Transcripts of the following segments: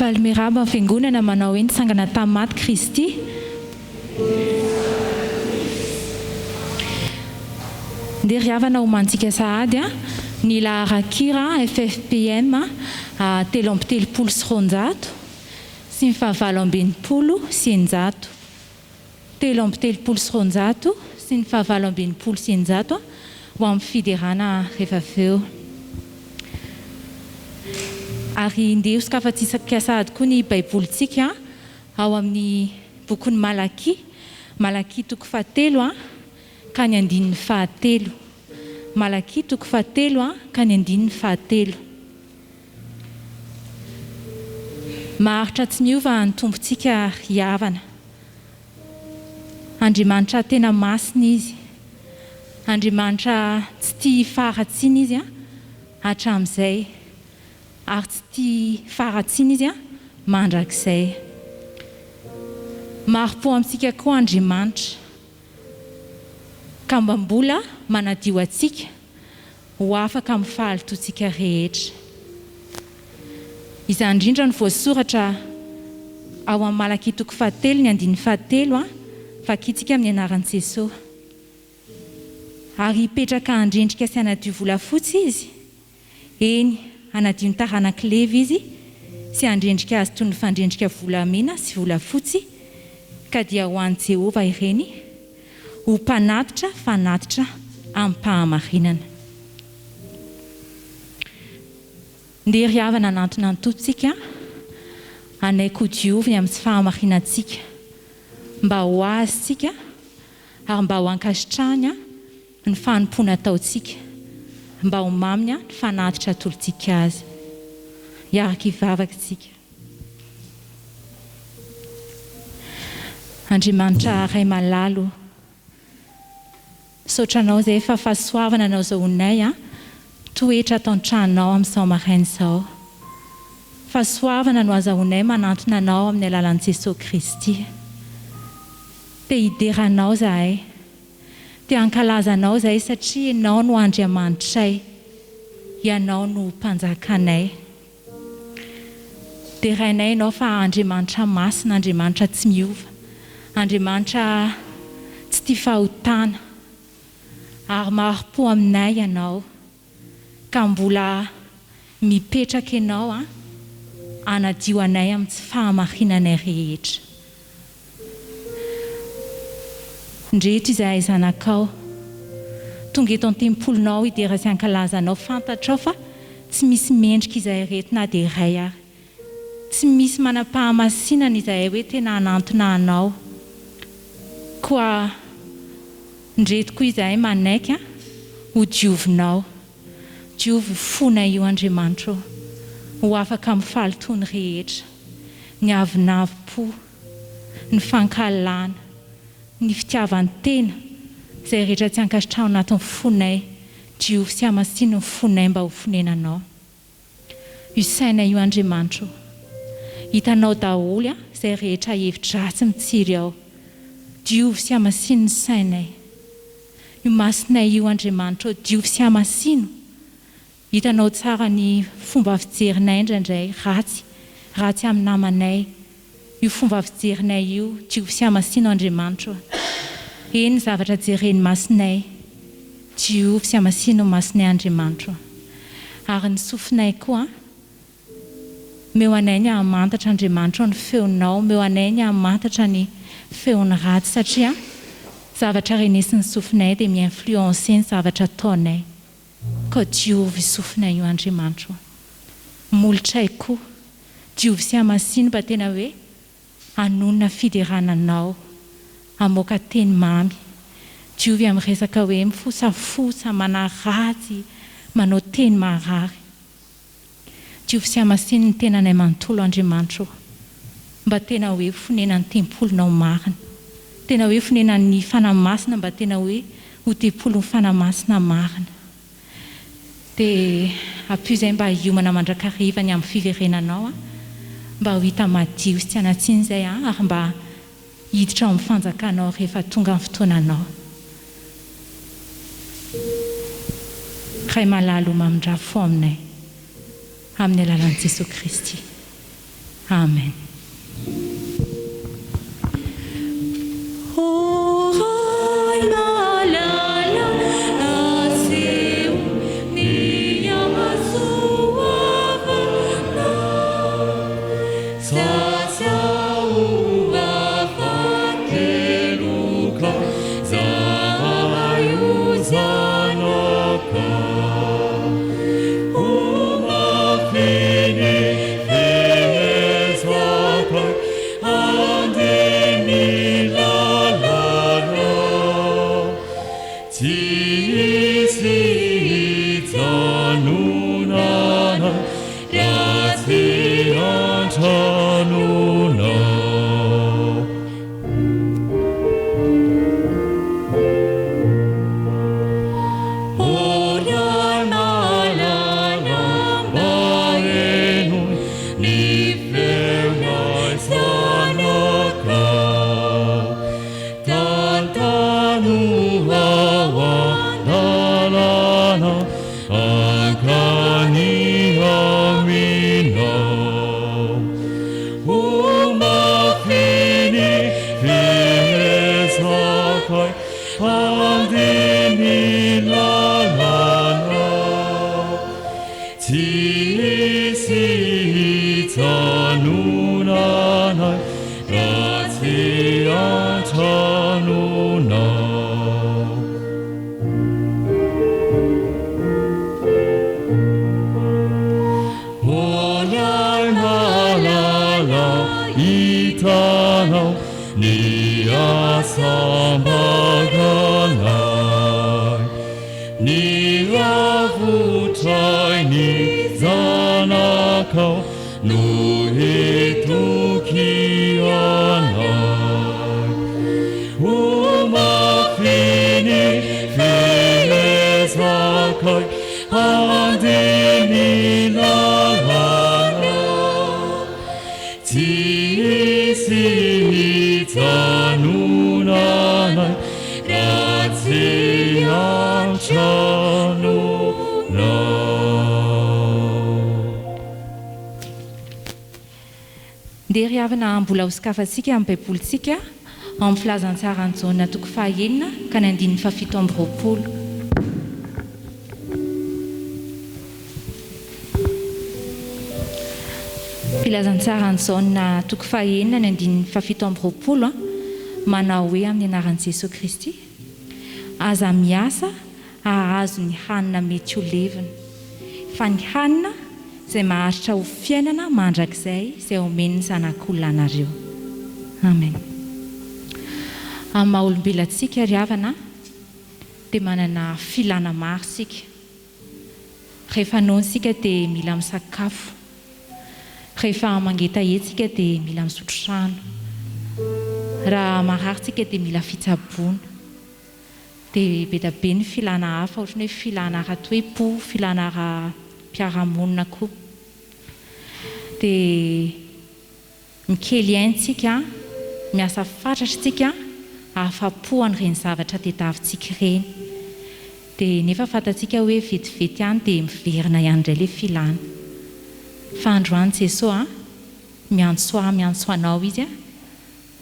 Valmiraba fiangonana manao hoe nitsangana tamaty Kristy. Dia riavana ho mantsika sahady ny laharakira FFPM 3:30 sy 900 sy ny 9:20 sy 900. 3:30 sy 900 sy ny 9:20 sy 900 ho amin'ny fiderana rehefa aveo. Ary ndeha sokafatsisaka sahady koa ny baibolitsika ao amin'ny bokin'ny Malaki toko 7 ka ny 7. Malaki toko 7 ka ny 7. Maharitra tsy miova ny tompontsika riavana. Andriamanitra tena masina izy. Andriamanitra tsy tia faratsiana izy hatramin'izay. Ary tsy tia faratsiana izy mandrakizay. Maro-po amintsika koa Andriamanitra. Ka mbola manadio antsika ho afaka amin'ny fahalotoantsika rehetra. Izany indrindra ny voasoratra ao amin'ny Malaki toko 7 ny 7 vakitsika amin'ny anaran'i Jesosy. Ary hipetraka handrendrika sy hanadio volafotsy izy. Eny, hanadio ny taranaka leva izy sy handrendrika azy toy ny fandrendrika volamena sy volafotsy, ka dia ho an'i Jehova ireny ho mpanatitra fanatitra amin'ny mpahamarinana. Ndeha riavana anatona ny tompontsika, anaiko diovy amin'ny tsy fahamarinantsika mba ho azontsika ary mba ho ankasitrahany ny fanompona ataontsika, mba ho maminy ny fanatitra atolontsika azy. Iaraka hivavaka isika. Andriamanitra Ray malalo, saotranao izay efa fahasoavana anao izao honay toetra atao an-tranonao amin'izao maraina izao. Fahasoavana no azahoanay manantona anao amin'ny alalan'i Jesosy Kristy. Te hideranao zahay. Te hankalazanao zahay satria ianao no Andriamanitray. Ianao no mpanjakanay. Derainay ianao fa Andriamanitra masina, Andriamanitra tsy miova. Andriamanitra tsy tia fahotana. Ary maro-po aminay ianao. Ka mbola mipetraka ianao hanadio anay amin'ny tsy fahamarinanay rehetra. Ndreto izahay zanakao, tonga eto an-tempolonao hidera sy hankalazanao, fantatrao fa tsy misy mendrika izahay reto na dia iray ary. Tsy misy manam-pahamasinana izahay hoe tena hanantona anao. Koa ndreto koa izahay manaiky ho diovinao. Diovy fona io Andriamanitra, ho afaka amin'ny fahalotony rehetra, ny avinavo-po, ny fankalana, ny fitiavan-tena, izay rehetra tsy hankasitrahana anatin'ny fonay, diovy sy hamasina ny fonay mba ho fonenanao. Io sainay io Andriamanitra, hitanao daholo izay rehetra hevitra-dratsy mitsiry ao. Diovy sy hamasina ny sainay. Io masinay io Andriamanitra, diovy sy hamasina. Hitanao tsara ny fomba fijerinay indraindray ratsy amin'ny namanay. Io fomba fijerinay io, diovy sy hamasina Andriamanitra. Eny zavatra jeren'ny masinay, diovy sy hamasina masinay Andriamanitra. Ary ny sofinay koa, meo anay ny hamantatra Andriamanitra ny feonao, meo anay ny hamantatra ny feony ratsy satria zavatra renesin'ny sofinay dia mi-influencer ny zavatra ataonay. Ka diovy sofinay io Andriamanitra. Molotray koa, diovy sy hamasina mba tena hoe hanonona fiderananao, hamoaka teny mamy. Diovy amin'ny resaka hoe mifosafosa, manaratsy, manao teny marary. Diovy sy hamasina ny tenanay manontolo Andriamanitra, mba tena hoe fonenan'ny tempolonao marina. Tena hoe fonenan'ny fanamasina mba tena hoe ho tempolon'ny fanamasina marina. Dia ampio izay mba hiomana mandrakarivany amin'ny fiverenanao, mba ho hita madio sy tsy hanatsiana izay ary mba hiditra ao amin'ny fanjakanao rehefa tonga amin'ny fotoananao. Ray malalo mamindrafo aminay amin'ny alalan'i Jesosy Kristy. Amen. Dia riavana mbola hoskafatsika amin'ny baibolitsika amin'ny filazantsara ny jaona toko fahaenina ka ny andininy fafito amby roapolo. Filazantsara ny jaona toko fahaenina ny andininy fafito amby roapolo manao hoe amin'ny anaran'i Jesosy Kristy. Aza miasa ahazo ny hanina mety ho levina, fa ny hanina izay maharitra ho fiainana mandrakizay izay omeny ny zanak'olona anareo. Amen. Amin'ny maha-olombelantsika riavana dia manana filana maro sika. Rehefa noana sika dia mila misakafo. Rehefa mangetahetsika dia mila misotro rano. Raha marary sika dia mila fitsaboana. Dia be da be ny filana hafa ohatrany hoe filana ara-toepo, filana ara-piarahamonina koa. Dia mikely aintsika, miasa fantatritsika ahafapo an'ireny zavatra tadiavintsika ireny. Dia nefa fantatsika hoe vetivety ihany dia miverina ihany indray ilay filana. Fa androany Jesosy miantso anao izy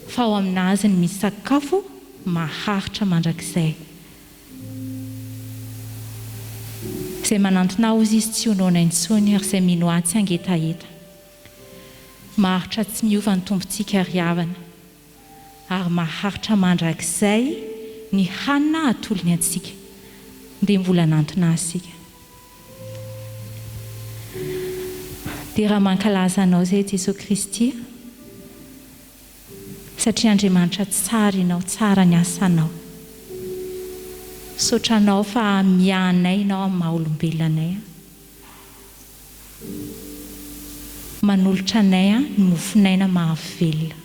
fa ao aminazy ny misy sakafo maharitra mandrakizay. Izay manantona ozy izy tsy honoana intsony ary izay mino tsy hangetaheta. Maharitra tsy miova ny tompontsika riavana ary maharitra mandrakizay ny hanina atolony antsika. Dia mbola nantona asika. Dia raha mankalaza anao izay Jesosy Kristy, satria Andriamanitra tsara ianao, tsara ny asanao. Saotra anao fa mianay ianao amin'ny maha-olombelonay. Manolotra anay ny mofinaina mahavelona.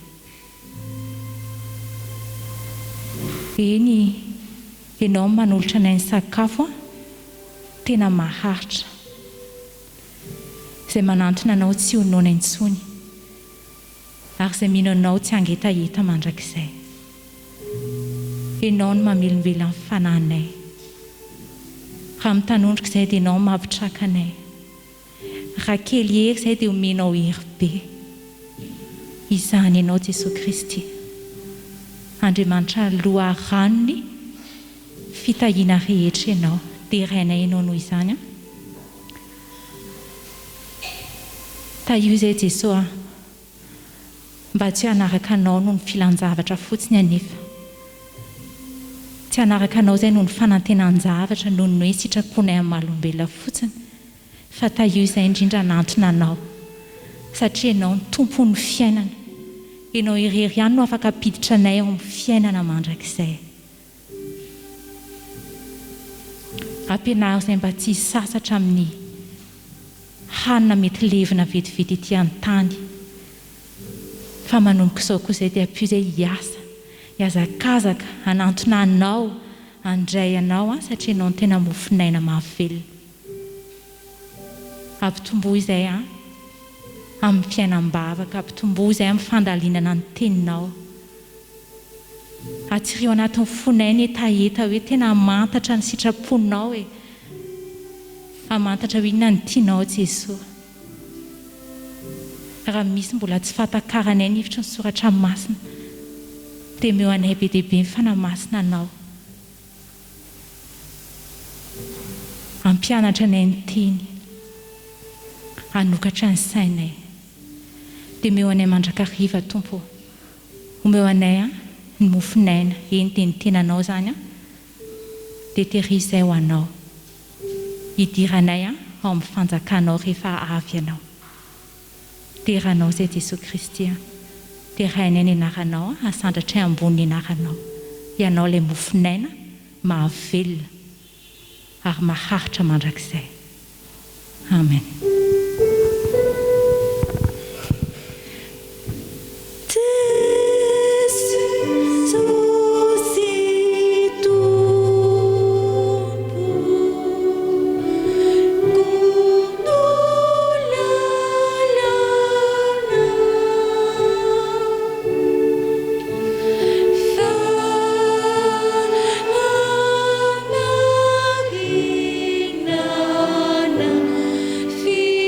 Eny, ianao manolotra anay ny sakafo tena maharitra. Izay manantona anao tsy honoana intsony. Ary izay mino anao tsy hangetaheta mandrakizay. Ianao no mamelombelona amin'ny fanahinay. Raha mitanondrika izay dia ianao mampitraka anay. Raha kely hery izay dia omenao hery be. izany ianao Jesosy Kristy. Andriamanitra loha ranony fitahiana rehetra ianao, dia rainay ianao noho izany. Taio izay Jesosy mba tsy hanaraka anao noho ny filan-javatra fotsiny anefa. Tsy hanaraka anao izay noho ny fanantenan-javatra noho ny hoe sitraponay amin'ny mahalombelona fotsiny, fa taio izay indrindra nantona anao satria ianao ny tompon'ny fiainana. Ianao irery ihany no afaka apiditra anay ao amin'ny fiainana mandrakizay. Ampianaro izay mba tsy hisasatra amin'ny hanina mety levina vetivety ety an-tany, fa manomboka izao koa izay dia ampio izay hiazakazaka hanantona anao, handray anao satria ianao ny tena mofinaina mahavelona. Ampitombo izay amin'ny fiainam-bavaka, ampitombo izay amin'ny fandalinana ny teninao. Atsireo anatin'ny fonainy etaeta hoe tena hamantatra ny sitraponao, hamantatra hoe inona ny tianao Jesosy. Raha misy mbola tsy fahatakarana ny hevitra ny soratra masina, dia meo anay be dia be ny fanamasina anao. Ampianatra anay ny teny, hanokatra ny sainay. Dia meo anay mandrakariva Tompo, omeo anay ny mofinaina, eny dia ny tenanao izany dia tehirizay ho anao. Hidiranay ao amin'ny fanjakanao rehefa avy ianao. Teranao izay Jesosy Kristy, terainay ny anaranao, asandratray ambony ny anaranao. Ianao ilay mofinaina mahavelona ary maharitra mandrakizay. Amen. Feel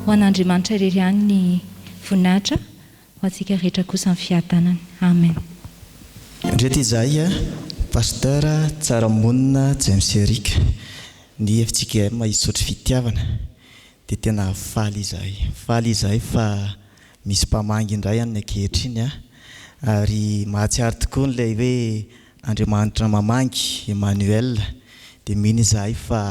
ho an'Andriamanitra irery ihany ny voninahitra ho antsika rehetra kosa ny fiatanany. Amen. Ndreto izahay pasteur Tsaramonina James Eric ny FCKM isotry fitiavana dia tena faly izahay fa misy mpamangy indray any ankehitriny ary mahatsiaro tokoa n'ilay hoe Andriamanitra mamangy Emmanuel dia mino izahay fa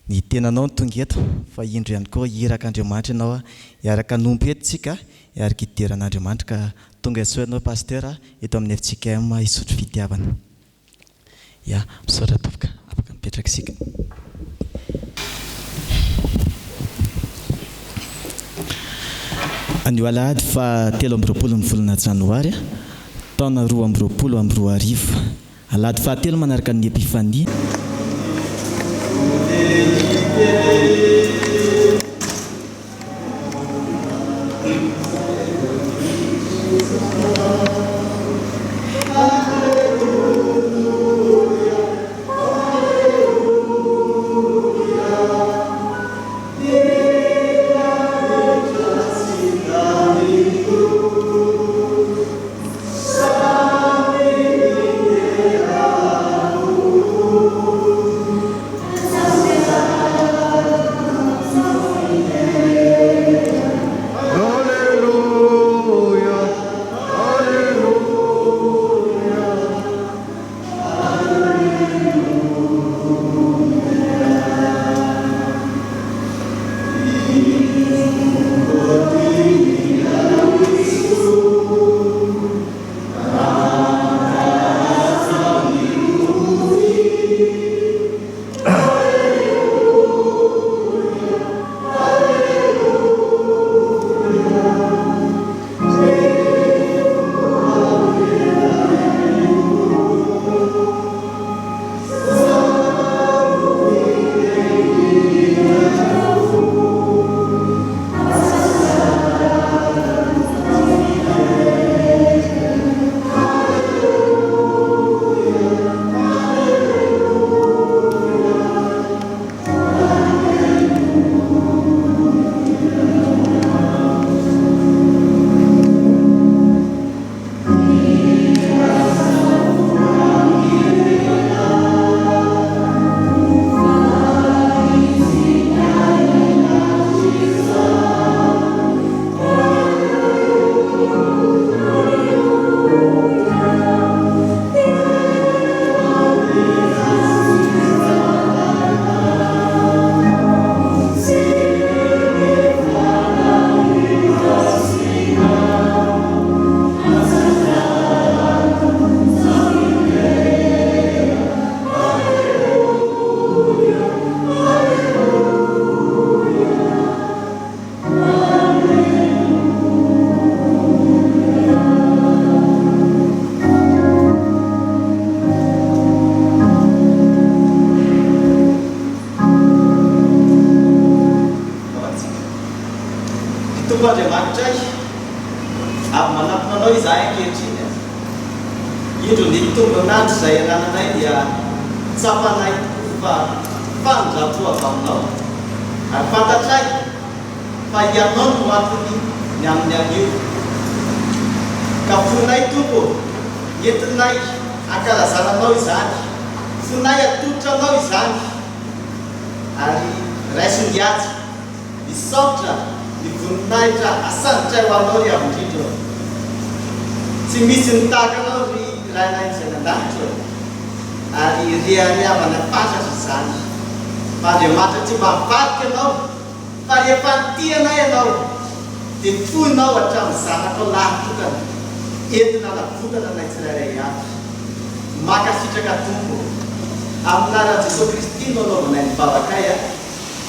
ny tenanao ny tonga eto fa indro ihany koa hiraka Andriamanitra ianao hiaraka nompo eto tsika hiaraka idiran'Andriamanitra ka tonga isoa ianao pasteur eto amin'ny FCKM isotry fitiavana. Ya, misaotra tovoka afaka mipetraka isika. Anio alahady fa 3 ny volana Janoary taona 2020 alahady fa 3 manaraka ny Epifania.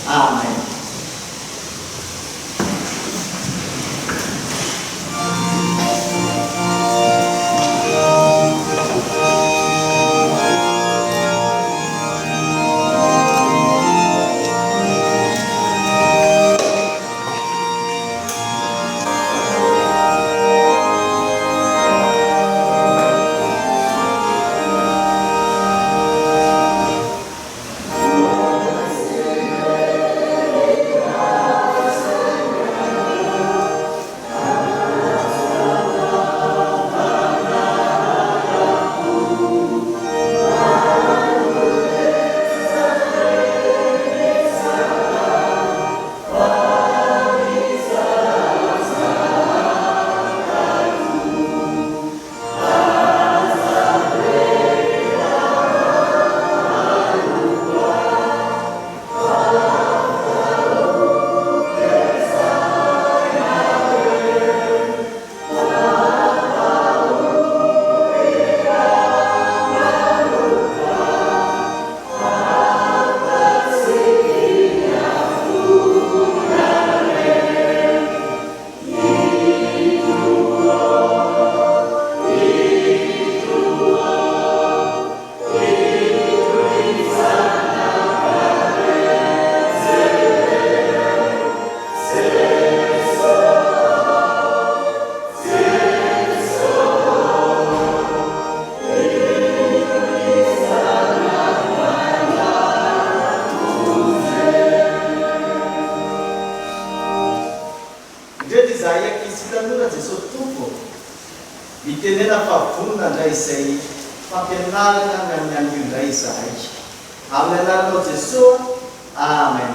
Amen. izay ankizy tanora Jesosy tompo mitenena fa vonona indray izay fampianarana amin'ny an'io indray izahay amin'ny anaranao Jesosy. Amen.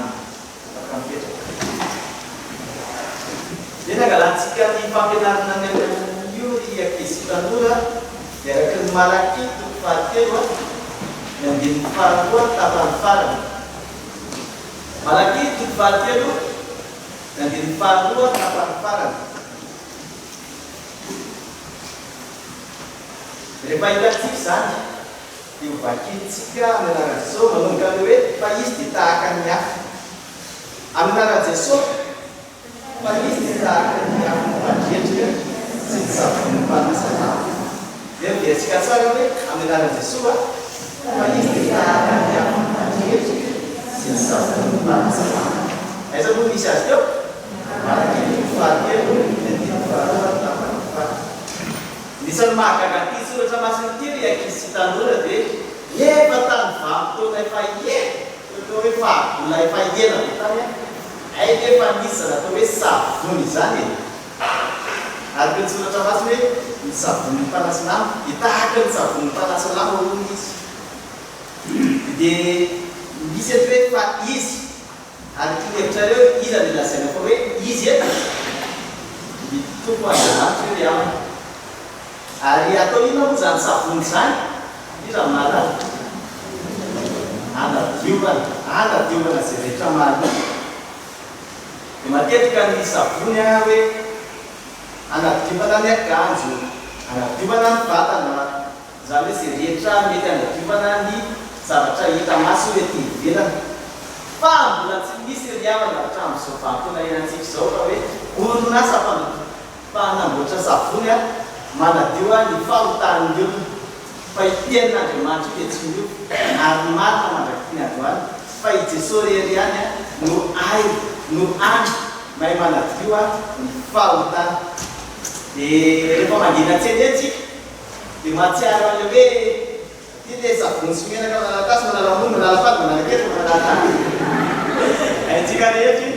Dia nangalatsika ny fampianarana ny an'io ry ankizy tanora miaraka ny Malaky toko fahatelo ny andininy faharoa tapany farany. Malaky toko fahatelo ny andininy faharoa tapany farany. Rehefa hitantsika izany dia hovakintsika amin'ny anaran'i Jesosy manomboka ny hoe fa izy dia tahaka ny hafa. Amin'ny anaran'i Jesosy fa izy dia tahaka ny hafa mandrendrika sy ny savony mpanasa-lamba. Dia miantsika tsara hoe amin'ny anaran'i Jesosy fa izy dia tahaka ny hafa mandrendrika sy ny savony mpanasa-lamba. Aiza moa misy azy teo? Malaky fahatelo ny andininy faharoa tapany farany. Nisan'ny mahagaga ity soratra masina ity ry ankizy tanora dia efa tany vanim-potoana efa atao hoe fahagola efa ela dia tany aika efa nisy zany atao hoe savony izany e. Ary ny soratra masina hoe ny savony mpanasa-lamba dia tahaka ny savony mpanasa-lamba hono izy. Dia misy eto hoe fa izy ary tinyevitrareo iza ny lazaina fa hoe izy eto ny tompo Andriamanitra hoe ry aminy. Ary atao ina moa zany savony izany iza malala anadiovana zay rehetra malala. Dia matetika ny savony hoe anadiovana ny akanjo, anadiovana ny vatana, zany hoe zay rehetra mety anadiovana ny zavatra hita maso ety ivelana. Fa mbola tsy misy ry havana hatramin'izao vanim-potoana iainantsika izao fa hoe orinasa mpanamboatra savony manadio ny fahotahan'ny olona fa itenin'Andriamanitra dia tsy miofo ary marina mandraky ny androany fa i Jesosy rery ihany no ay no any mahay manadio ny fahotana. Dia rehefa mandina tseny etsika dia mahatsiaro an'ilay hoe ty dia savony sy menaka manalatasy manalamono manalapady manalakety manalatany aitsika rehetra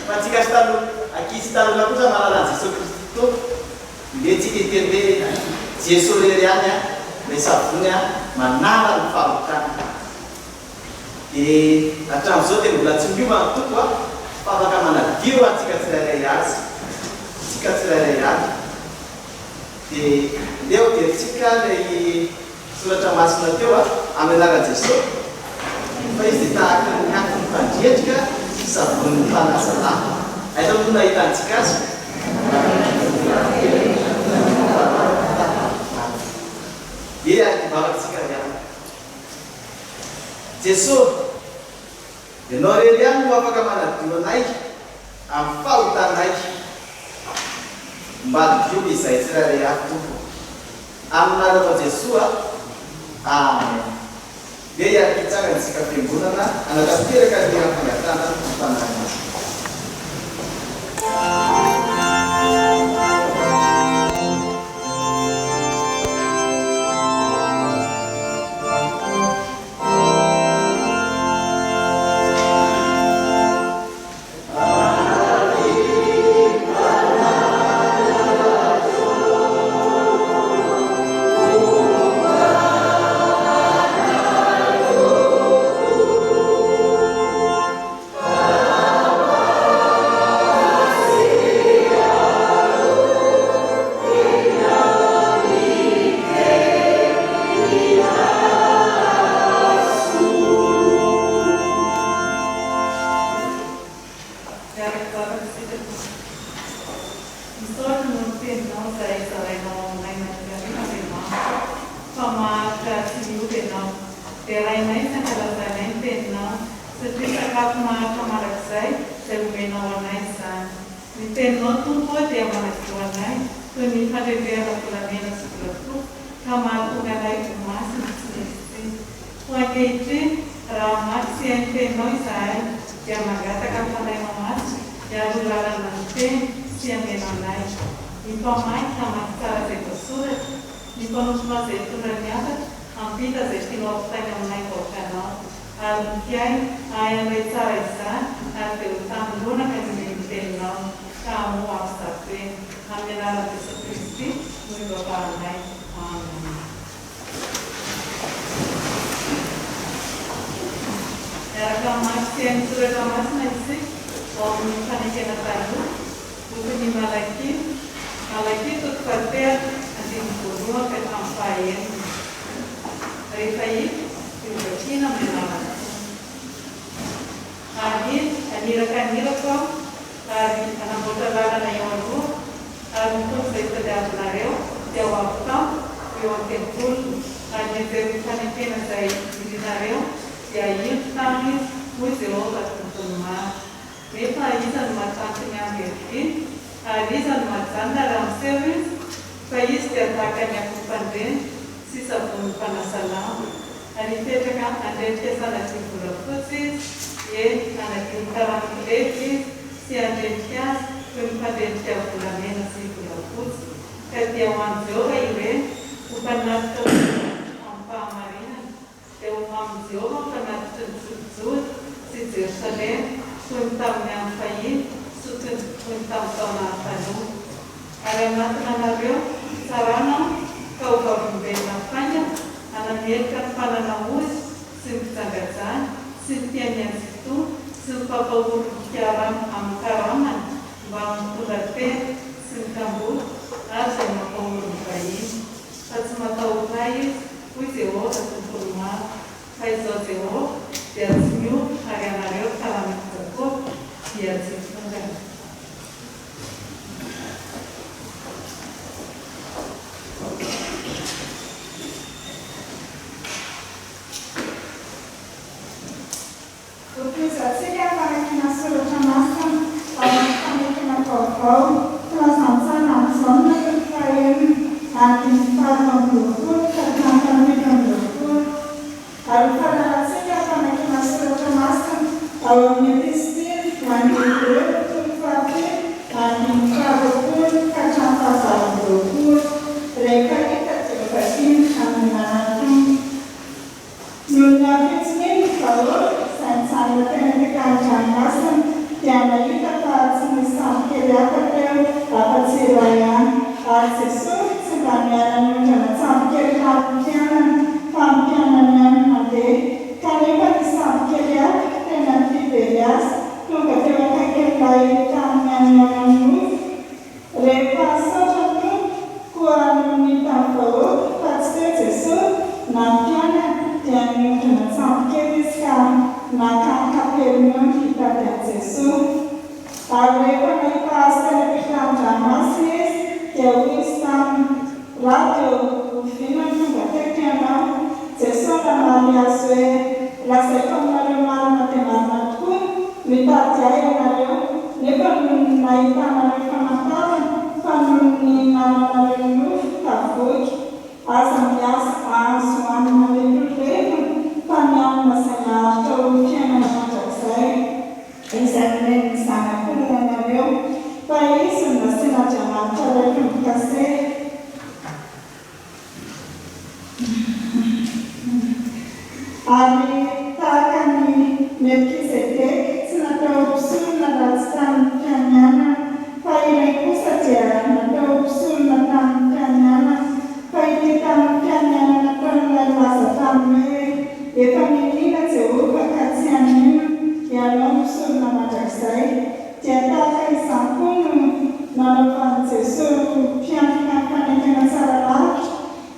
fa tsika sy ankizy tanora kosa mahalala an'i Jesosy Kristy tompo. Dia tsika hiteny hoe Jesosy rery ihany ilay savony manala ny fahotana. Dia hatramin'izao dia mbola tsy miova ny tompo fa afaka manadio antsika tsirairay azy, tsika tsirairay avy. Dia leo dia tsika ilay soratra masina teo amin'ny anaran'i Jesosy fa izy dia tahaka ny hafa ny mpandrendrika sy savony mpanasa-lamba. Aiza moa nahitantsika azy? Dia ivavatsika ihany Jesosy ianao rery ihany no afaka manadio anay amin'ny fahotanay mba dio izay tsirairay avy tompo amin'ny anaranao Jesosy. Amen. Dia hiaraka isika fiangonana anakateraka ny fangatana ny fananana. Ai, Anara Yesus Kristus, Bapak Amin. Reclamasse antes reclamasse na isi, ou me falei na tarde, o que me malaki tudo papel, assim por uma que campanha, aí foi que o China me dava. Ali, kanira ko, ali anak bota lada na yoru, ali tu sei que dá na reu, deu a pão, eu tempul, ali teve pena sai de na reu. E aí, kami museo berkumpul, mereka izan macamnya berarti, izan macam dalam servis, kais tertakan yang kumpulkan, sisa pun panasalam, hari itu kan ada kesana sipura khusus, ye anak kita lagi, si ada kias, kumpulkan dia pulang sipura khusus, ketiawan jauh ini, kumpulkan apa marina. Eu am ziua că mi-a ținut si țirșele, suntam mi-am făit, suntam tona fănu. Are matna na reu, sarana, că o vorbim la fania, ana mielca până la uz, sunt zagățani, sunt pieniațitu, sunt papăur chiar am caraman, v-am curăte, sunt cambur, așa mă păur făit, ați mă tăucai, uite o, ați urma, faz o teu, Deus agarrareu para me tocou e assim também. Porque se você para que na sua chamação, também que na tocou, nós não sabemos onde vai aqui para o grupo, para também o grupo. Al-Fatihah siapa nak masuk ke masjid, kalau menyisir, mandiri, tulfati, mandiri, kacang pasal berukut, mereka kita terbatin amanatan. Nunjukkan sini kalau saya dengan jangasan, tiada kita pasti sampai dapat dapat siraya, sesuatu sebenarnya nunjukkan sampai hatian, pampianannya. Kalimat Islam kerja dengan dibebas, juga terpakai baik tangan yang lembut. Repasa satu kuat minta kau pasti sesuatu nantinya yang dengan sampai diskon makan kapelnya kita dan sesuatu. Mereka lepas dari kerajaan masih jauh Islam radio film juga terkenal. Sesuatu yang sesuai, rasa kemarin matematik pun minta cahaya nario, lepas naik tangan kemataran, panuni nalar nuh takut, asam bias asuhan nalar lepas, panjang masalah teruknya macam saya, examen sangat kurang nario, baik sudah sengaja cara kasih. Hari kami Melkisedek senada usul narastan kanyana, pai saja senada usul natang kanyana, pai kita kanyana natang lewasa kami, kami ini jauh kekasihan yang usul nama jaksai, jika kai sampun nalapan sesuatu yang akan dengan salah,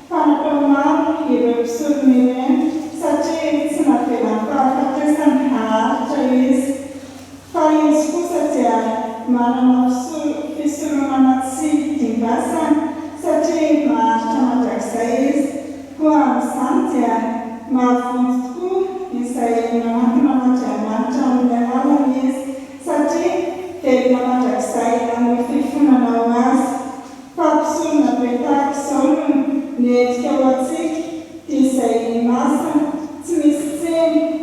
pantomam hidup usul milen. Saci semakin perkataan harus paling saja mana nafsu disuruh manasi timbasan saci macam jaksai kuam saja maafku isai macam dalam saci dari nama jaksai yang berfirman awas papsun nabetak solun net kawatsik isai masa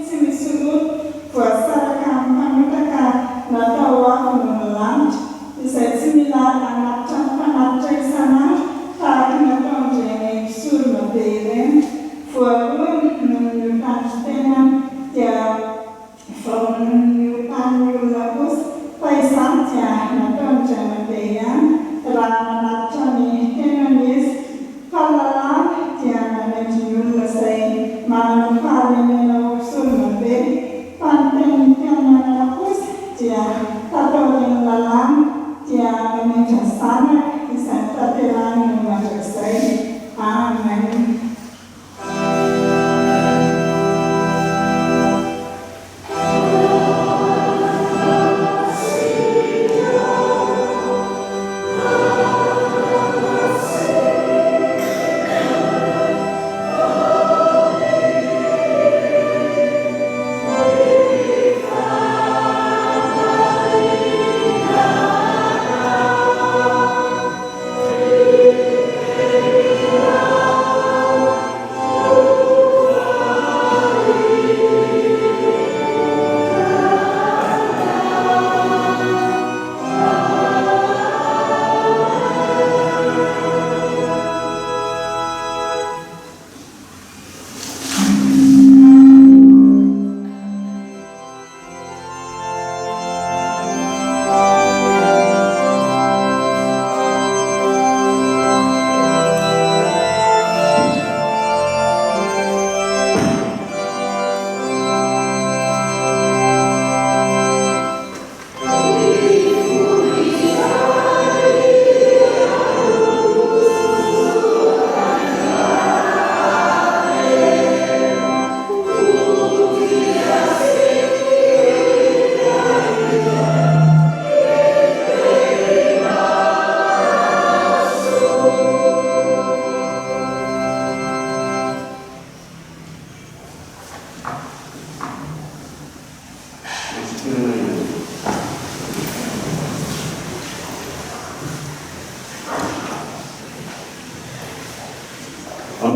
Simisulu puasa kampung mereka natawa menelan bisa similar anak campan anak sana tak natong jadi sur membeli fuarun menunjukkan dengan dia menunjukkan yulabus paisan dia natong jadi yang telah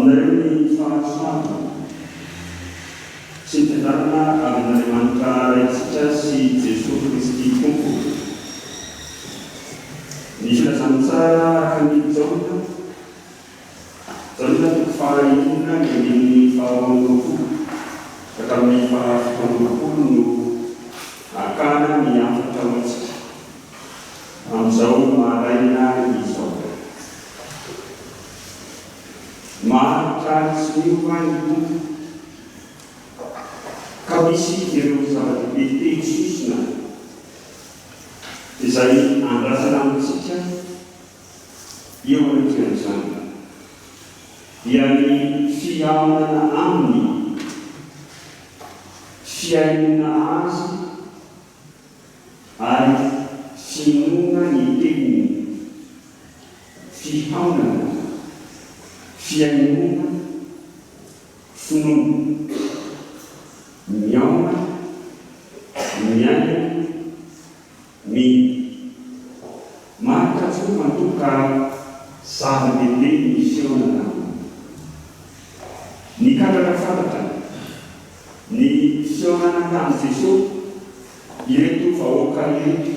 aminareo ny fahasoava sy ny fianarana amin'Andriamanitra raitsika sy Jesosy Kristy Tompo. Ny filazantsara akan'izao toko fahaenina ny amin'ny faharoapolo ka hatramin'ny faharoapolo no akana ny afatra hoantsika amin'izao maraina izao. Maharitra tsy miova ny Tompo ka misy ireo zava-dehibe tehosisina izay andrasana amintsika eo anatin'izany dia ny fihaonana aminy, fiainana azy ary finoana ny teniny, fihaonana, fiainona, finoana, miaona, miaina, marika fo mantoka zava-dehibe ny fihaonana. Ny kadraka fantatra ny fihaonana tamin'i Jesosy ireto vahoaka ireto.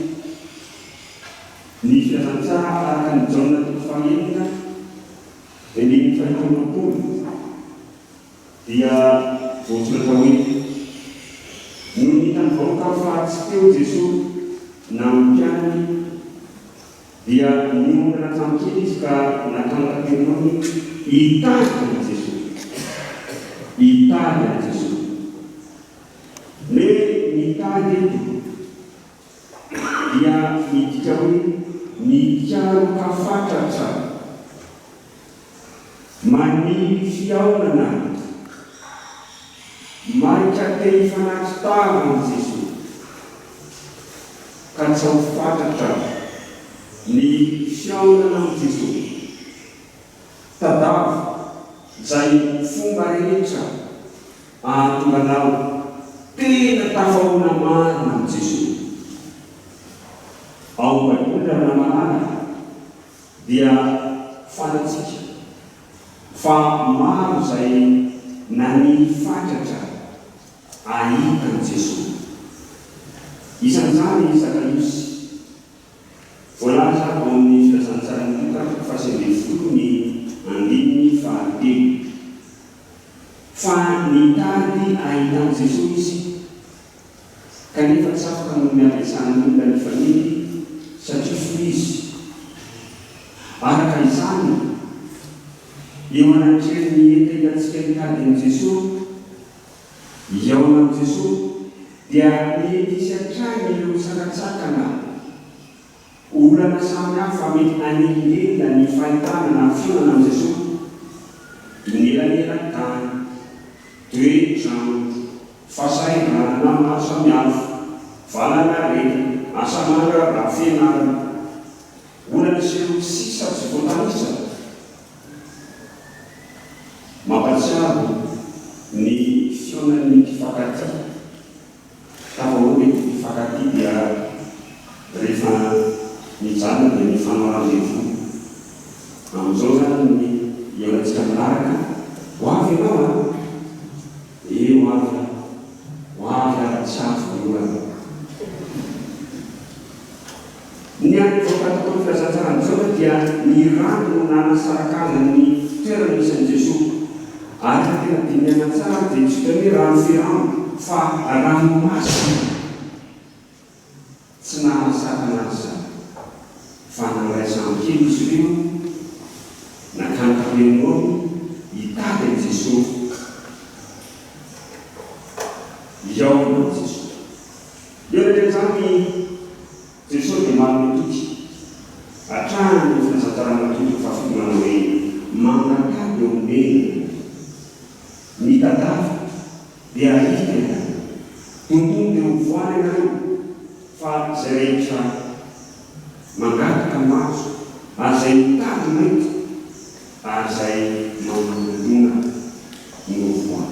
Ny filazantsara araka ny Jaona toko fahaenina dia ny faharoapolo dia voasoratra hoe no hitany vahoaka fa tsy teo Jesosy nampiany dia niomana tramokely izy ka nakanaka tenony hitarika Jesosy. Italia Jesosy. Le n'Italia eto dia midika hoe mikaroka fantatra, maniry fihaonana, marika te hifanatitava amin'ny Jesosy ka tsy ho fantatra ny fihaonana amin'ny Jesosy. Tadava izay fomba rehetra ahatonganao tena tafahoana marina amin'ny Jesosy. Ao Baiboly raha malala dia fantatsika fa maro izay nanifatratra ahita ny Jesosy. Isan'izany Zakaiosy voalaza ao amin'ny filazantsara ny Luka faha-15 ny andininy fahatelo. Fa nitady ahita ny Jesosy izy kanefa tsy afaka no miampiasana olona ny family satria fo izy. Araka izany eo anatreny ny etahitantsika nitady ny Jesosy, iaona amin'ny Jesosy dia mety isy hatrany ireo sakatsakana olana samihafa mety anelingela ny fahitana na fiainana amin'ny Jesosy. Nelanelantany, toetra, fahasahiranana maro samihafa, valanarena, asa mandrara, fianarana, olana ireo sisa tsy voatanisa. Mampatsiaro ny fiainan'ny mpifankatia. Tafahoa mety mpifankatia dia rehefa mijana dia mifanao rendez-vous. Amin'izao zany ny iaonantsika milaraka ho avy ianao ho avy ara-tsy afo ioana. Ny any voakatokony filazantsara amin'izao dia ny rano no nanasaraka azy ny toerana misy an'i Jesosy. Ary tena dinihana tsara dia tsy hoe rano firano fa ranomasina. Tsy nahasakana azy zany fa nandraisany kely izy ireo nakankarenao hitady an'i Jesosy. Iaona amin'ny Jesosy. Eo an'izany Jesosy dia manometoky hatrany ny filazantsara matoky fahafito manao hoe mangatady eo omena ny tadava dia ahitana tontolo dia ho voany ianareo fa izay rehetra mangataka maso azay mitady mainty azay manolona no voany.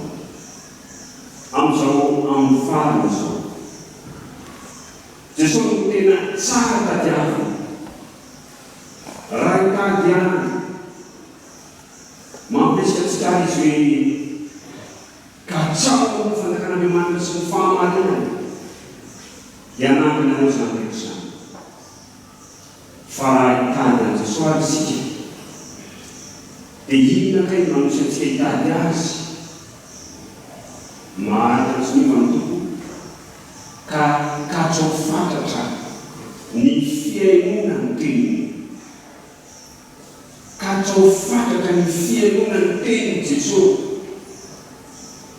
Amin'izao amin'ny farany izao Jesosy no tena tsara tadiavina raha hitady ihany mampiresika tsara izy hoe katsao ny fandakan'Andriamanitra sy ny fahamarinana ianarana anao zany rehetra zany fa ahitana Jesosy ary isika dia inona kay manosy antsika hitady azy marina sy niova ny tompo ka katsao fantatra ny fiainona ny teniny katsao fantatra ny fiainona ny teniny Jesosy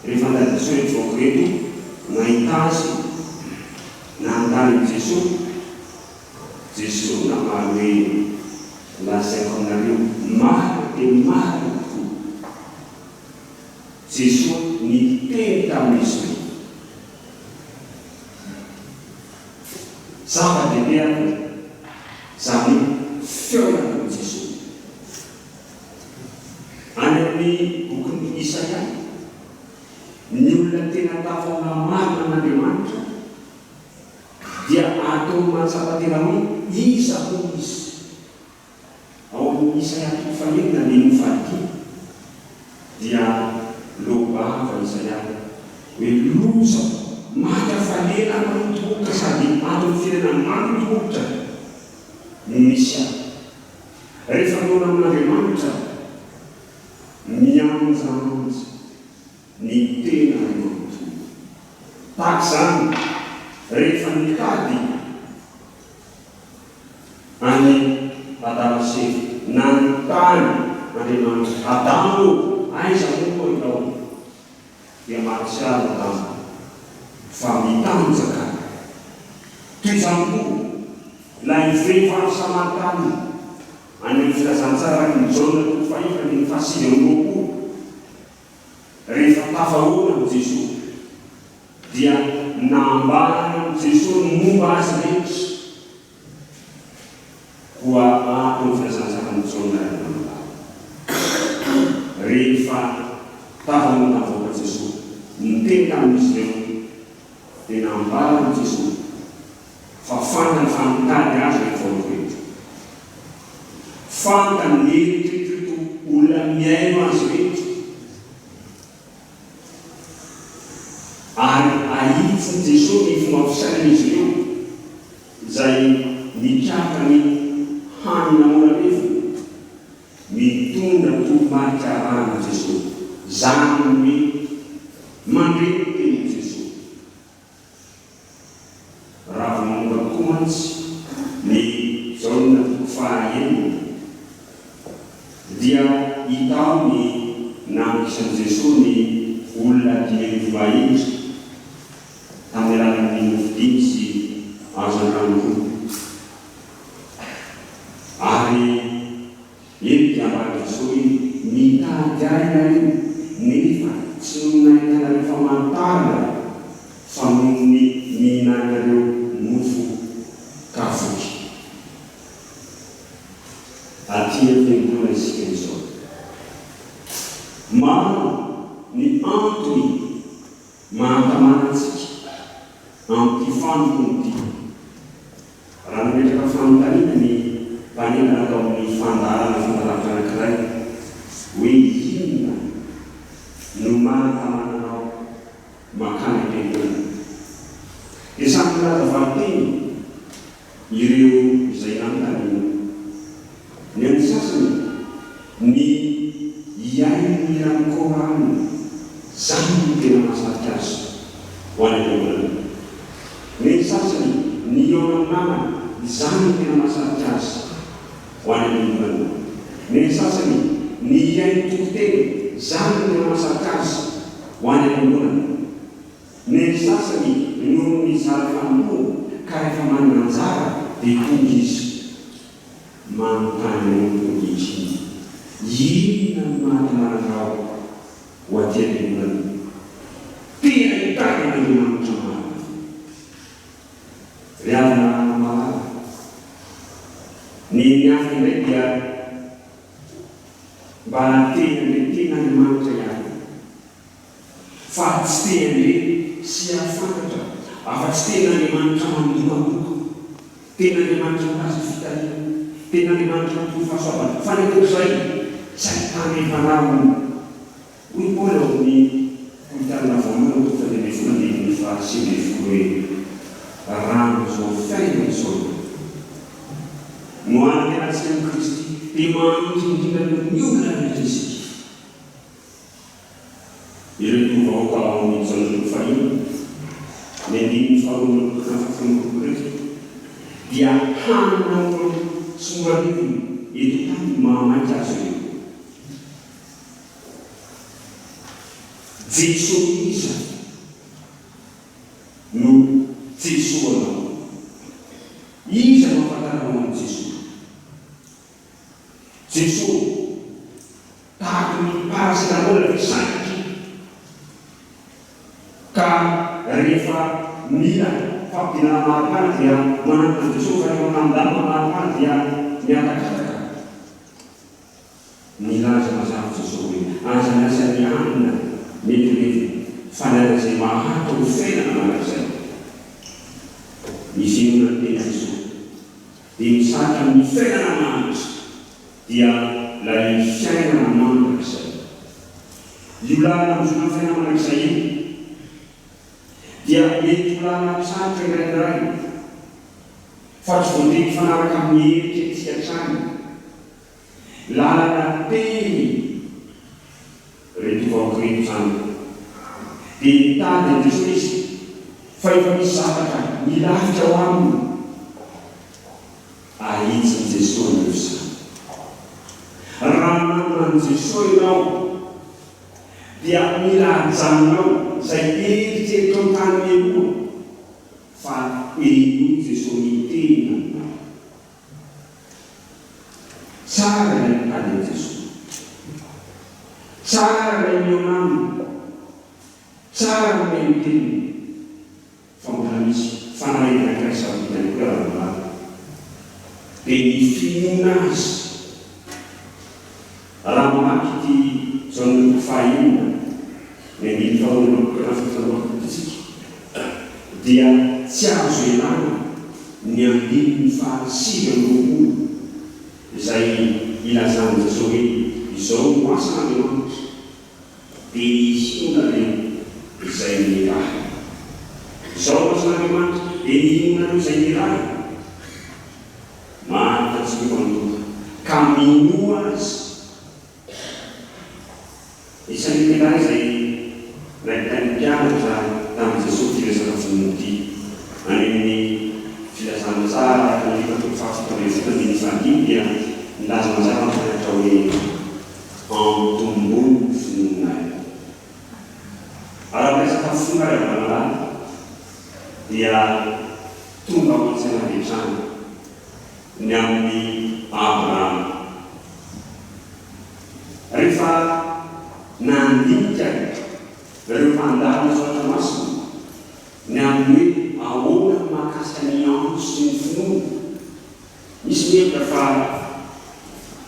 rehefa andady Jesosy mivoaka reto nahita azy nandaliny Jesosy namary hoe lazaiko aminareo marina dia marina tokoa Jesosy niteny tamin'izy zava-dehibe ako zany feonana Jesosy any amin'ny bokin'ny Isaia ny olona tena tafona marina n'Andriamanitra dia atao mahatsapatena hoe iza ho izy ao amin'ny Isaia 1:1 dia lobava Isaia hoe loza maka falena manontoboka sady atao firenena manontoboka no misy ahy rehefa nona amin'Andriamanitra mianjanjy ny tena manontobo tahaka zany rehefa nitady any Adamasefo nanontany Andriamanitra Adamo aiza moa ianao dia mahatsiaro Adamo fa mitanjaka toy izany koa ilay vehivavy Samaritany any amin'ny filazantsara ny Jaona 2:5 rehefa tafahoana ny Jesosy dia nambara Jesosy momba azy rehetra koa atao filazantsara ny Jaona rehefa tafahoana avoaka Jesosy niteny tamin'izy ireo dia nambara Jesosy fa fantany famitady azy rehefa rehetra fantany eritrereto olona miaino azy rehetra ary ahitsiny Jesosy ny fomba fisainan'izy ireo izay mitraka ny hanina mora rehefa mitondra toromarika rana Jesosy zany hoe mandreny teny Jesosy raha manomba koa mantsy ny Jaona 2:1 dia hitao ny nangisan'i Jesosy ny olona 5,000 tamin'ny alalan'ny mofidiny sy azan-dranokoa ary eny dia ambara Jesosy mitady aina io nefa tsy nonainareo famantarana fa nohony mihinanareo mofo kafoky atia fiangoana isika izao maro ny antony mahatamanatsika antifanokony raha nometraka fanontaniana ny mpanena natao amin'ny fandarana fandalavitra anankiray hoe inona no mahatamananao makany am-piangonana dia samy milaza valiteny ireo izay nanontaniana ny amin'ny sasany ny iaino amin'ny Korana zany no tena mahasarika azy ho any am-piangonana ny sasany ny eo amin'ny namana zany no tena mahasarika azy ho any am-piangonana ny sasany ny iaino tokoteny zany no tena mahasarika azy ho any am-piangonana ny sasany noho ny zara fanompoana ka rehefa manana anjara dia tonga izy manontany tonga izy inona no mahatamananao ho aty am-piangonana tena hitany Andriamanitra marina ry avana malala ny hafa indray dia mba tena ilay tena Andriamanitra ihany fa tsy tena ilay sy afantatra afa-tsy tena Andriamanitra mandokaboka tena Andriamanitra mirazy fitaliana tena Andriamanitra mitoro fahasoavana fa ny tok'izay tsy ahitana efanao hoy Paoly ao amin'ny politanina voalohany tonga dia ny fahasia ny hoe rano zao fiaina izao no any anatsika amin'ny Kristy dia mamonjy indrindra ny olona rehetra isika. Ireto vahoaka ao amin'ny janon'ny fahiny ny andininy faharoa fafafolo reky dia hanana sombarivony eto tany mahamaika azy ireo. Jesosy iza no Jesosy anao. Iza no afantaranao amin'ny Jesosy? Jesosy tahaka ny parasinambola fisanika ka rehefa mila fampidinana maripana dia manana Jesosy rehefa manamindama maripana dia miatakataka. Milaza mazava Jesosy hoe aza miasa ny anina mety fanana izay mahato ho fiainana manak'izay. Misy inona ny tena Jesosy dia misaka amin'ny fiainana manitra dia ilay fiainana manak'izay. Io lalana mizona fiainana manak'izay io dia mety ho lalana mpisarika irairay fa tsy voatery fanaraka amin'ny heriketsika trany. Lalana teny reto vahoaka zany dia mitady Jesosy izy fa efa misy zavatra milafitra ao aminy ahitsiny Jesosy no izany. Raha manana Jesosy ianao dia mila hajanonao izay eritreritro ny tany mialoha fa io Jesosy miteny aminao. Tsara ilay mitady Jesosy, tsara ilay mihaona aminy, tsara ilay miteny fa mbola misy fanahirana iray zavatra ihany koa raha molaza dia ny finoana azy. Raha mamaky ity janon'ny fahaenina ny andiny faharoa dia tsy azo ialana ny andininy fahasivy amby roapolo izay ilazany Jesosy hoe izao no asan'Andriamanitra dia ihona reo izay nirahy. Izao no asan'Andriamanitra dia ihona reo izay nirahy. Marika tsy mifandoka ka minoa azy. Isan'ny tena izay nahitany mpianatra tamin'ny Jesosy firesaka vonona ity any amin'ny filazana tsara ny fahafitorezana ny fandiny dia nilaza mazava mpianatra hoe antombony fononay. Araha-resaka fona ray avanalana dia tonga ao an-tsaina rehetrany ny amin'ny Abrahama. Rehefa nandinika ireo mpandalina soratra masina ny amin'ny hoe ahoana mahakasika ny andro sy ny finoana. Misy mihevitra fa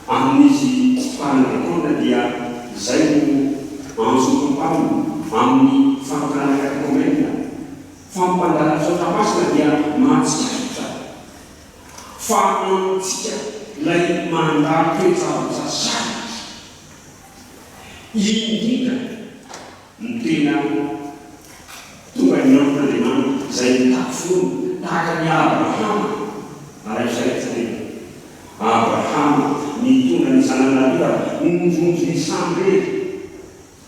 amin'izy mpanandrakonda dia izay no anjokom-pamina amin'ny fampiranana katekomena fa mpandalina soratra masina dia mahatsikatra fa antsika ilay mandalo toejavatra saratra indrindra ny tena tonga ny andron'Andriamanitra izay mitafona tahaka ny Abrahama. Araisaraitsarena Abrahama nitondra ny zanan'Alia nonjonjo ny samby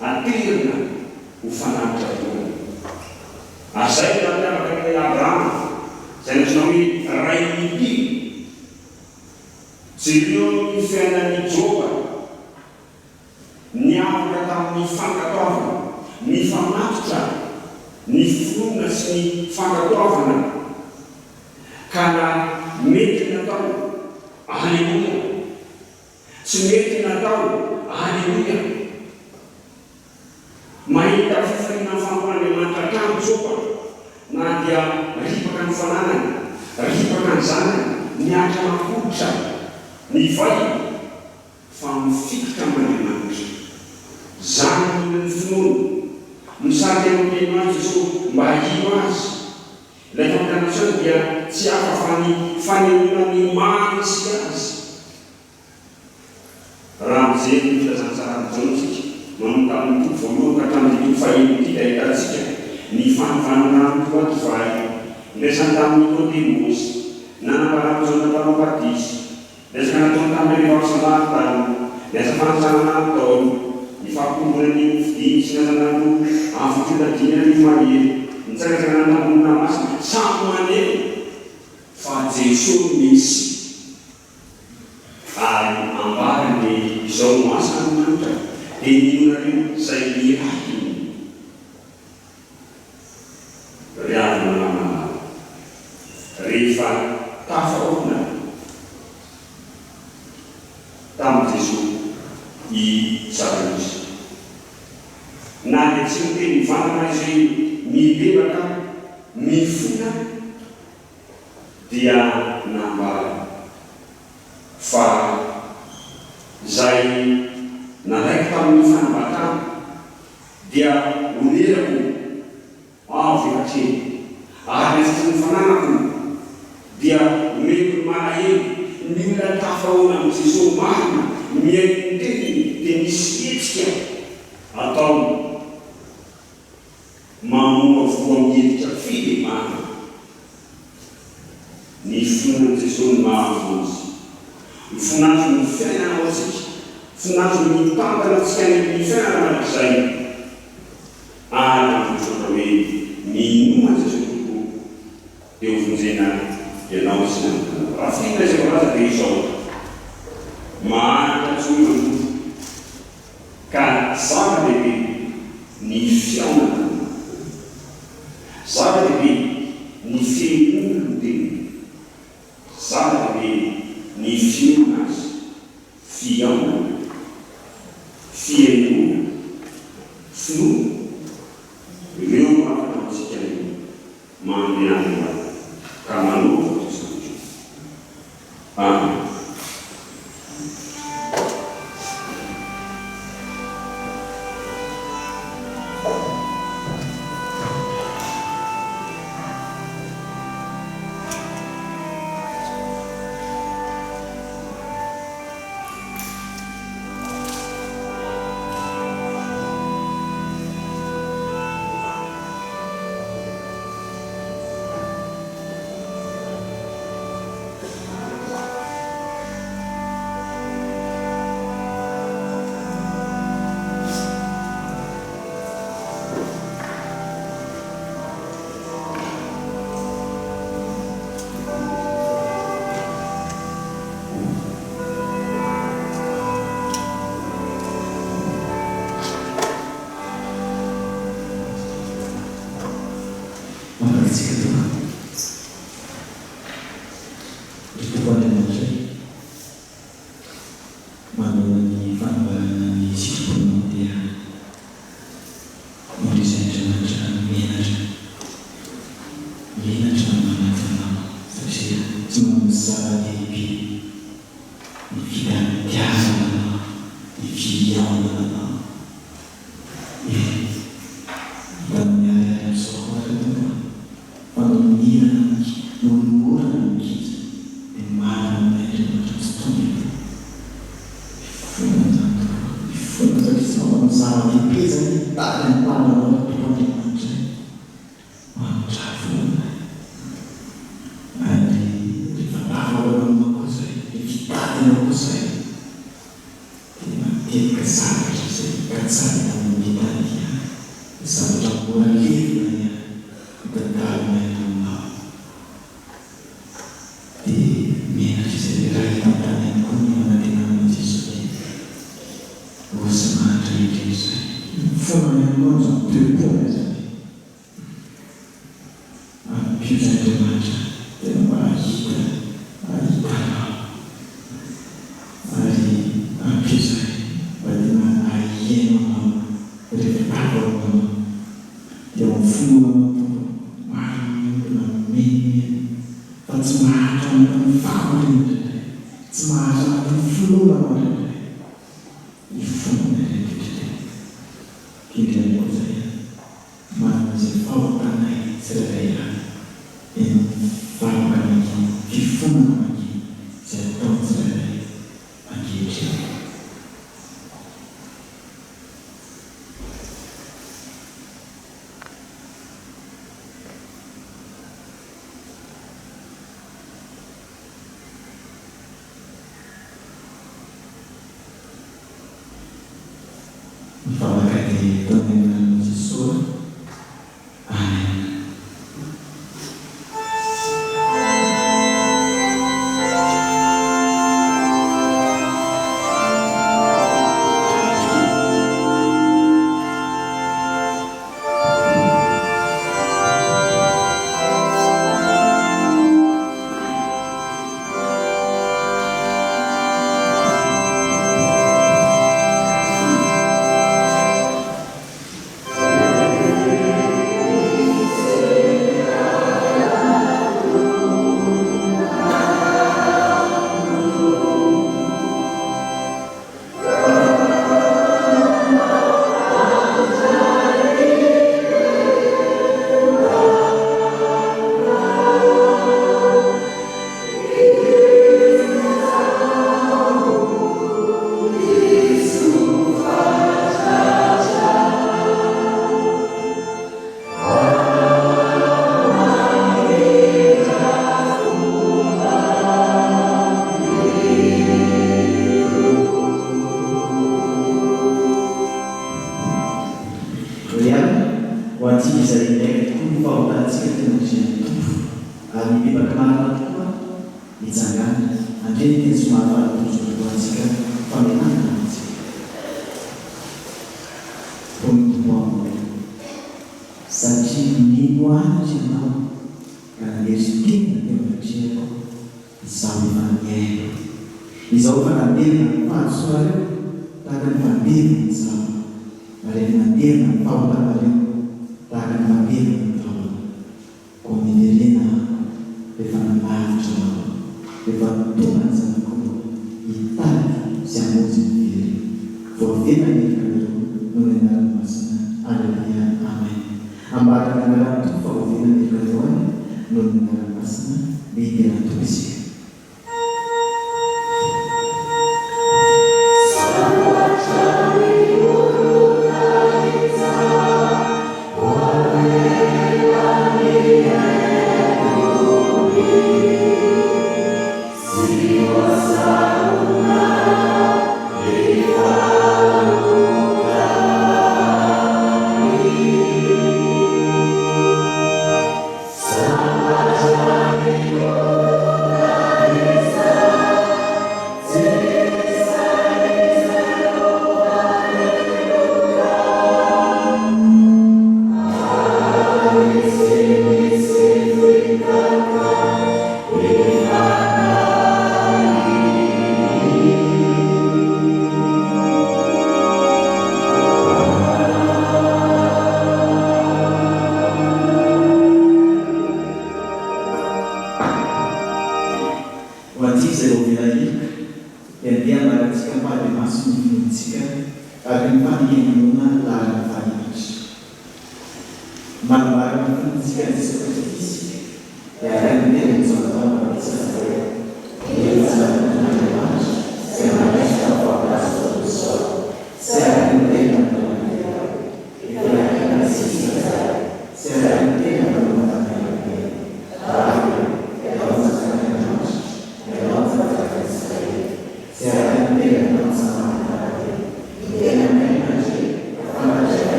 aterina ho fanaritra tongany. Azay nampiavaka ny Abrahama izay natsinao hoe ray mipino. Jereo ny fiainan'ny Joba niavaka tamin'ny fankatoavana, ny famatotra, ny fonona sy ny fankatoavana ka na mety natao aleluia, tsy mety natao aleluia. Mahita fifahina fampan'Andriamanitra hatrany Joba na dia ripaka ny fananany, ripaka ny zanany, miatra makoditra ny vai fa mifikotra amin'Andriamanitra. Zany ny finoana misarika amin'ny teny Jesosy mba hino azy. Ilay fampianarana dia tsy hafa fa ny fanehoana ny manisy azy. Raha mijery ny filazantsara amin'izao isika manomtamin'ny toko voalohany ka hatramin'ny toko fahiny ity ahitantsika ny fanofanana toa tovay indraisany tamin'ny Nikodemosy nanambaramizona mpanao batisy resaka nataony tamin'ny revasamahantany miasa fanantsana nataony ny fampitomboana ny fidiny sy nazanano amin'ny fitondadiana ny mahery nitsakasaka nanambonina masina samy maneny fa Jesosy misy ary ambariny izao masina manitra dia ninonareo izay miraky riavina namana rehefa tafaorona tamin'ny Jesosy i Satanisy na dia tsy miteny mivantana izay mibebaka mifona dia nambara fa zay naraiky tamin'ny fanambatana dia onerako avy hatreny ary resaky ny fananako dia omeko ny malahelo ny olona tafahoana amin'ny Jesosy marina miaino ny teniny dia misy hetsika atao mamoa voa miedika filemana ny fonan'i Jesosy mahavanzy ny fonazo ny fiainana ao atsika fonazo ny mpantana atsika ny fiainana manak'izay ary amitoana hoe minoma Jesosy toko dia hovonjena ianao sy namana raha fina izay kolaza dia izao maharitra tsoina ka zava-dehibe ny fiainana zava-dehibe ny fiainana teny zava-dehibe ny fiainana azy fiainana fiainana finoana ireo mahafantatsika mandehanana ka manova Amen. Mifamakaty tamin'ny anaran'i Jesosy. Amen.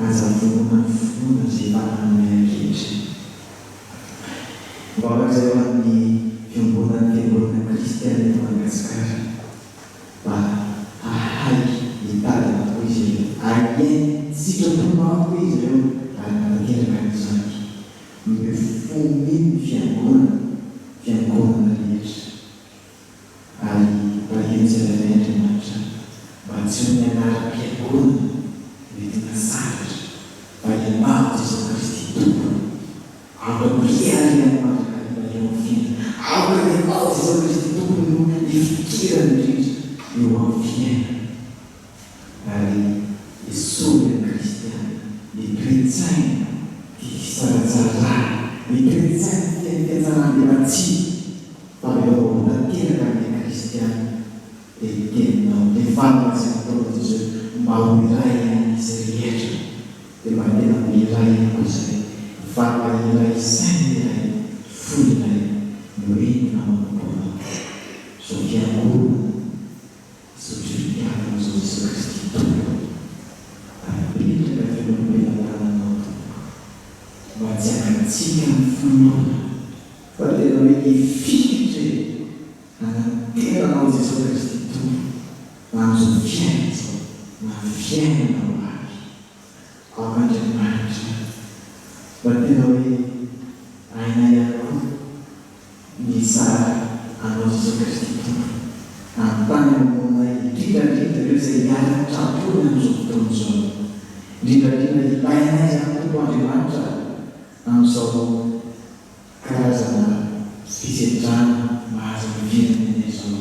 azavona zay tanany rehetra. Mbola zay ho an'ny fiangonana kristiana eto Madagasikara mba ahay hitadina koa izy ireo, ahen sitraponao koa izy ireo ary manateraka izany mbe fominy fiangonana rehetra ary mba enjerainay Andriamanitra mba tsy ho nianara-piangonana metina saratra mba hiambato Jesosy Kristy tompony aoka Abre Jesosy Kristy tompony ifikirana indrindra eo amin'ny fiainana ary esorina kristiana ipetsaina fisaratsarana ipetsaina fiatsarandematsy fa eo tanteraka amin'ny kristiana dia teninao dia fanazana tao Jesosy mba ho iray izy rehetra dia mba tena ho iray koa izay fa mba iray saina iray fony iray noenina manompoana so fiangonana sotrifiana Jesosy Kristy tompony apetraka filomelananao mba tsy akatsika amin'ny finoana fa tena hoe ifikitra anateranao Jesosy Kristy tompony manzo fiaina zao na fiainanao avy ao Andriamanitra mba tena hoe ainay ihany ny sara anao Jesosy Kristy tompony ampany amonay indrindrandrindra ireo izay miara-tramponina amin'izao fotoana izao indrindrandrindra ilainay zany tompo Andriamanitra amin'izao karazana fisetrana mahazo ny firenena izao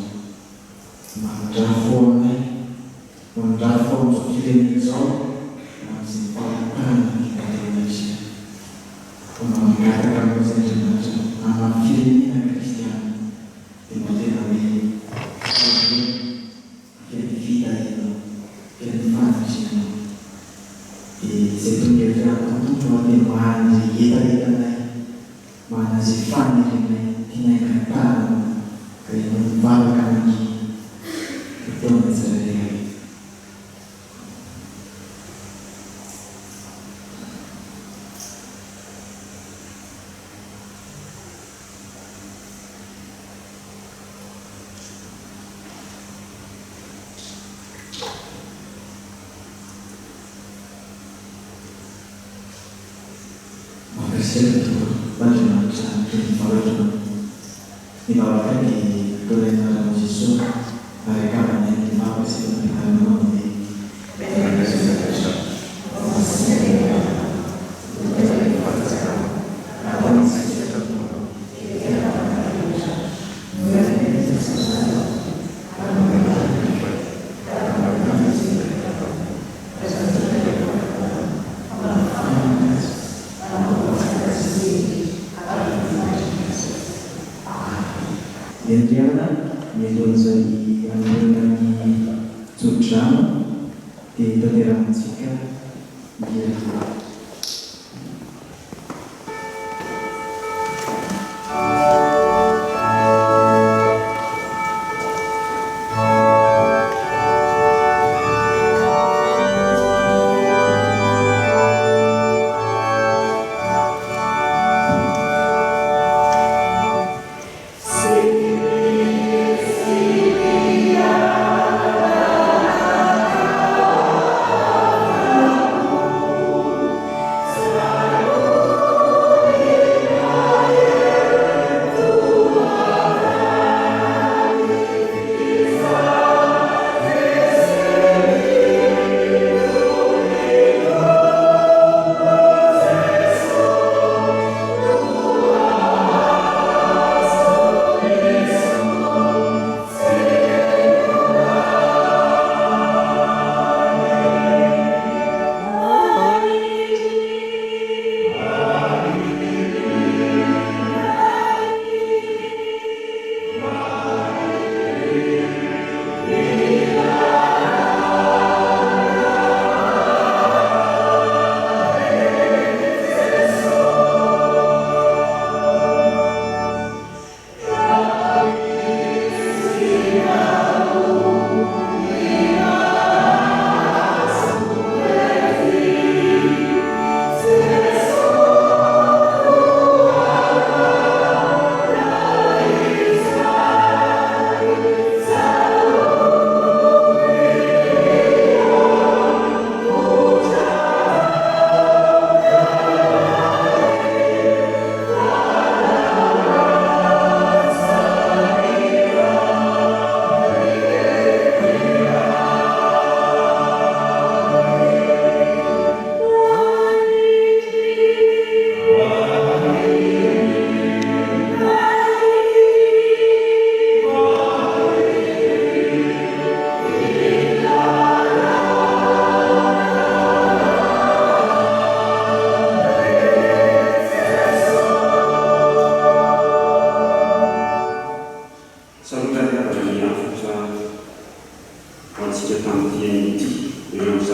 manondrafo aminay manondrafo amin'izao firenena izao amin'izay fahatana hitanena izy mangataka amin'izay Andriamanitra amin'ny firenena kristiana dia mba tena hoe fiativitaenao fiatifanatrianao dia izay tonga fianao tompo dia mahana izay etaetanay mahana izay fanerenay tianay kantarana ka ianao mivalaka amin'ny fotoana tsirairay. Certo, Andriamanitra mivalatra mivalaka di dolenarana Jesosy ary kavanay ny mava sy fampianarana Andriana, mi donzai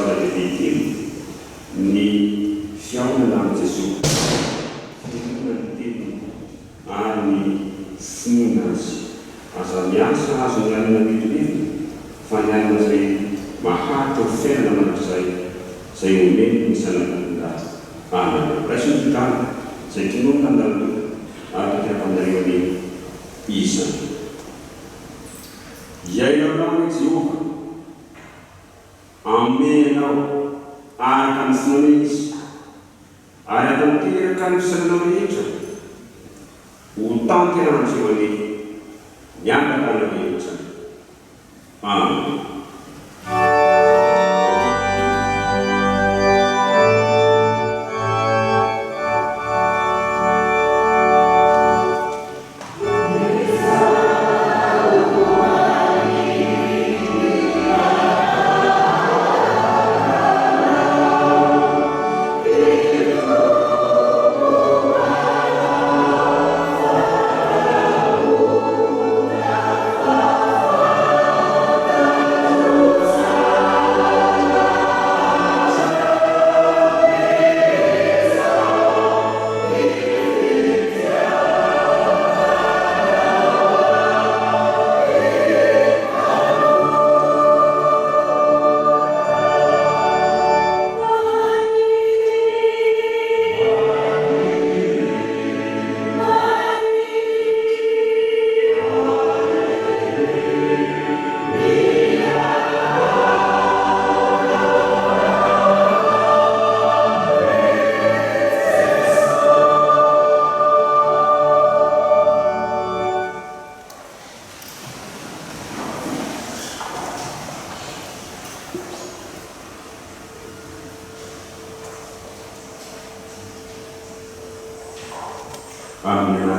zavatra lehibe ny fiaonana amin'ny Jesosy fiaonana ny teniny ary ny finoana azy aza miasa azo ny anana mitonevina fa ny anana izay maharitra ho fiainana manak'izay izay omeny ny sanak'olona anana raisy ny fitana izay tonoana andalo ary tiapanareo ny izany iainanao Jehova amenao araka ny finoana izy ary atanteraka ny fisainanao rehetra ho tanterahanteo any mianaka na rehetra. Amen. Amin.